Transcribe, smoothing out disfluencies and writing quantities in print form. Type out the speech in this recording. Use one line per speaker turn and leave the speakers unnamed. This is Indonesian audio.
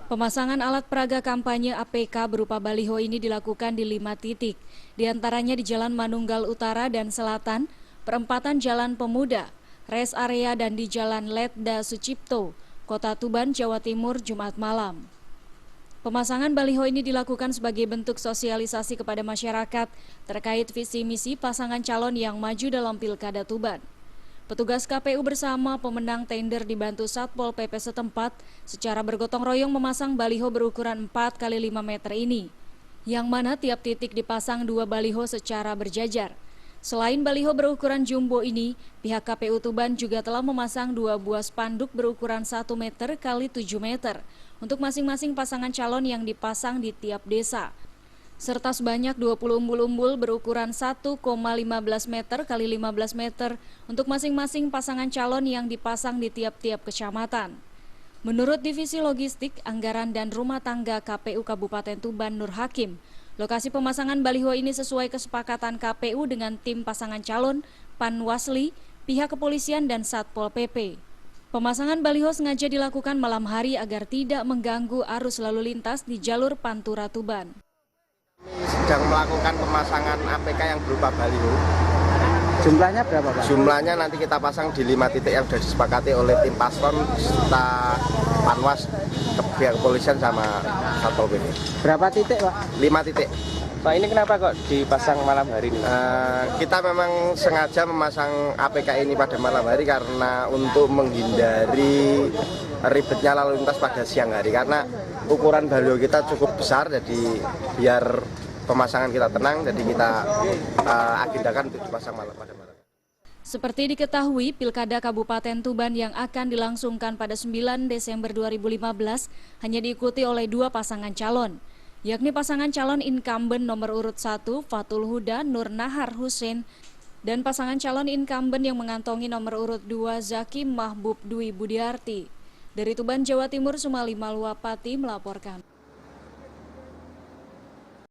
Pemasangan alat peraga kampanye APK berupa baliho ini dilakukan di 5 titik, diantaranya di Jalan Manunggal Utara dan Selatan, perempatan Jalan Pemuda, rest area dan di Jalan Letda Sucipto, Kota Tuban, Jawa Timur, Jumat malam. Pemasangan baliho ini dilakukan sebagai bentuk sosialisasi kepada masyarakat terkait visi misi pasangan calon yang maju dalam Pilkada Tuban. Petugas KPU bersama pemenang tender dibantu Satpol PP setempat secara bergotong royong memasang baliho berukuran 4 x 5 meter ini, yang mana tiap titik dipasang 2 baliho secara berjajar. Selain baliho berukuran jumbo ini, pihak KPU Tuban juga telah memasang 2 buah spanduk berukuran 1 meter x 7 meter untuk masing-masing pasangan calon yang dipasang di tiap desa, serta sebanyak 20 umbul-umbul berukuran 1,15 meter x 15 meter untuk masing-masing pasangan calon yang dipasang di tiap-tiap kecamatan. Menurut Divisi Logistik, Anggaran dan Rumah Tangga KPU Kabupaten Tuban Nur Hakim, lokasi pemasangan baliho ini sesuai kesepakatan KPU dengan tim pasangan calon, Panwasli, pihak kepolisian dan Satpol PP. Pemasangan baliho sengaja dilakukan malam hari agar tidak mengganggu arus lalu lintas di jalur Pantura Tuban.
Sedang melakukan pemasangan APK yang berupa baliho.
Jumlahnya berapa, Pak?
Jumlahnya nanti kita pasang di 5 titik yang sudah disepakati oleh tim paslon serta Panwas, pihak kepolisian sama Satpol PP.
Berapa titik, Pak?
5 titik.
Pak, ini kenapa kok dipasang malam hari ini?
Kita memang sengaja memasang APK ini pada malam hari karena untuk menghindari ribetnya lalu lintas pada siang hari, karena ukuran baliho kita cukup besar, jadi biar pemasangan kita tenang, jadi kita agendakan untuk dipasang malam pada malam.
Seperti diketahui, Pilkada Kabupaten Tuban yang akan dilangsungkan pada 9 Desember 2015 hanya diikuti oleh 2 pasangan calon, yakni pasangan calon incumbent nomor urut 1 Fatul Huda Nur Nahar Hussein dan pasangan calon incumbent yang mengantongi nomor urut 2 Zaki Mahbub Dwi Budiarti. Dari Tuban, Jawa Timur, Sumali Maluapati melaporkan.